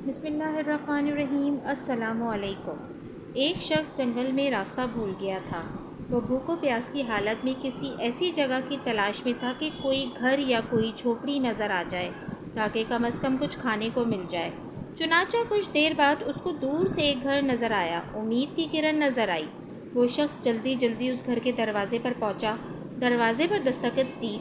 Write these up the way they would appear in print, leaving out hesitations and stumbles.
بسم اللہ الرحمن الرحیم۔ السلام علیکم۔ ایک شخص جنگل میں راستہ بھول گیا تھا۔ وہ بھوک و پیاس کی حالت میں کسی ایسی جگہ کی تلاش میں تھا کہ کوئی گھر یا کوئی جھوپڑی نظر آ جائے تاکہ کم از کم کچھ کھانے کو مل جائے۔ چنانچہ کچھ دیر بعد اس کو دور سے ایک گھر نظر آیا۔ امید کی کرن نظر آئی۔ وہ شخص جلدی جلدی اس گھر کے دروازے پر پہنچا، دروازے پر دستک دی۔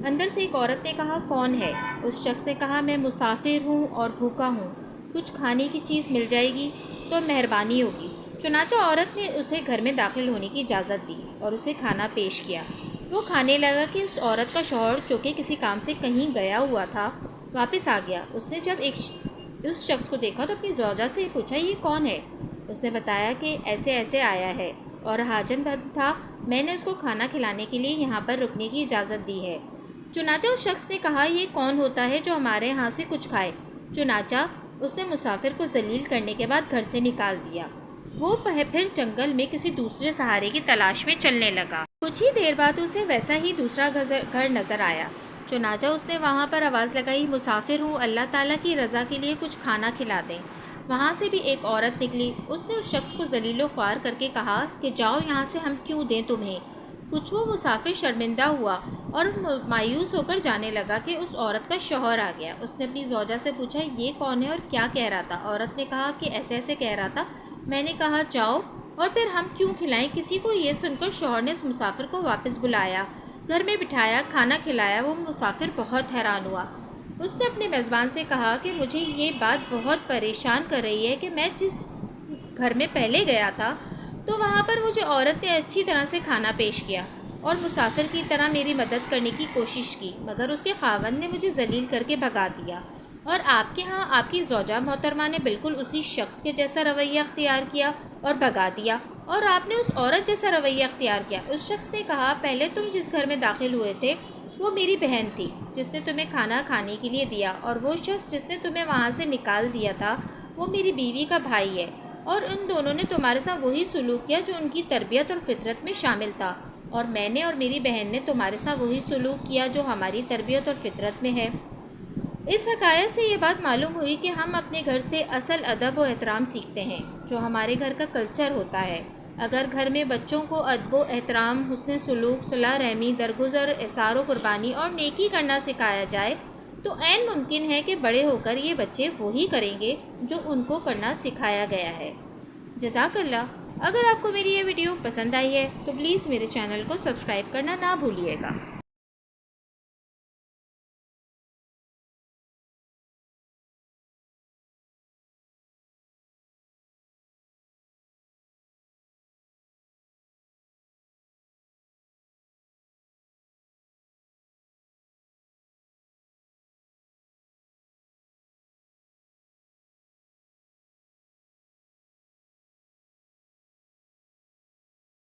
اندر سے ایک عورت نے کہا، کون ہے؟ اس شخص نے کہا، میں مسافر ہوں اور بھوکا ہوں، کچھ کھانے کی چیز مل جائے گی تو مہربانی ہوگی۔ چنانچہ عورت نے اسے گھر میں داخل ہونے کی اجازت دی اور اسے کھانا پیش کیا۔ وہ کھانے لگا کہ اس عورت کا شوہر، جو کہ کسی کام سے کہیں گیا ہوا تھا، واپس آ گیا۔ اس نے جب اس شخص کو دیکھا تو اپنی زوجہ سے پوچھا، یہ کون ہے؟ اس نے بتایا کہ ایسے ایسے آیا ہے اور حاجت مند تھا، میں نے اس کو کھانا کھلانے کے لیے یہاں پر رکنے کی اجازت دی ہے۔ چنانچہ اس شخص نے کہا، یہ کون ہوتا ہے جو ہمارے ہاں سے کچھ کھائے؟ چنانچہ اس نے مسافر کو ذلیل کرنے کے بعد گھر سے نکال دیا۔ وہ پھر جنگل میں کسی دوسرے سہارے کی تلاش میں چلنے لگا۔ کچھ ہی دیر بعد اسے ویسا ہی دوسرا گھر نظر آیا۔ چنانچہ اس نے وہاں پر آواز لگائی، مسافر ہوں، اللہ تعالیٰ کی رضا کے لیے کچھ کھانا کھلا دیں۔ وہاں سے بھی ایک عورت نکلی۔ اس نے اس شخص کو ذلیل و خوار کر کے کہا کہ جاؤ یہاں سے، ہم کیوں دیں تمہیں؟ کچھ وہ مسافر شرمندہ ہوا اور مایوس ہو کر جانے لگا کہ اس عورت کا شوہر آ گیا۔ اس نے اپنی زوجہ سے پوچھا، یہ کون ہے اور کیا کہہ رہا تھا؟ عورت نے کہا کہ ایسے ایسے کہہ رہا تھا۔ میں نے کہا جاؤ، اور پھر ہم کیوں کھلائیں کسی کو؟ یہ سن کر شوہر نے اس مسافر کو واپس بلایا، گھر میں بٹھایا، کھانا کھلایا۔ وہ مسافر بہت حیران ہوا۔ اس نے اپنے میزبان سے کہا کہ مجھے یہ بات بہت پریشان کر رہی ہے کہ میں جس گھر میں پہلے گیا تھا تو وہاں پر مجھے عورت نے اچھی طرح سے کھانا پیش کیا اور مسافر کی طرح میری مدد کرنے کی کوشش کی، مگر اس کے خاوند نے مجھے ذلیل کر کے بھگا دیا، اور آپ کے ہاں آپ کی زوجہ محترمہ نے بالکل اسی شخص کے جیسا رویہ اختیار کیا اور بھگا دیا، اور آپ نے اس عورت جیسا رویہ اختیار کیا۔ اس شخص نے کہا، پہلے تم جس گھر میں داخل ہوئے تھے وہ میری بہن تھی جس نے تمہیں کھانا کھانے کے لیے دیا، اور وہ شخص جس نے تمہیں وہاں سے نکال دیا تھا وہ میری بیوی کا بھائی ہے، اور ان دونوں نے تمہارے ساتھ وہی سلوک کیا جو ان کی تربیت اور فطرت میں شامل تھا، اور میں نے اور میری بہن نے تمہارے ساتھ وہی سلوک کیا جو ہماری تربیت اور فطرت میں ہے۔ اس حکایت سے یہ بات معلوم ہوئی کہ ہم اپنے گھر سے اصل ادب و احترام سیکھتے ہیں، جو ہمارے گھر کا کلچر ہوتا ہے۔ اگر گھر میں بچوں کو ادب و احترام، حسن سلوک، صلہ رحمی، درگزر، احسان و قربانی اور نیکی کرنا سکھایا جائے تو عین ممکن ہے کہ بڑے ہو کر یہ بچے وہی کریں گے جو ان کو کرنا سکھایا گیا ہے۔ جزاک اللہ۔ اگر آپ کو میری یہ ویڈیو پسند آئی ہے تو پلیز میرے چینل کو سبسکرائب کرنا نہ بھولیے گا۔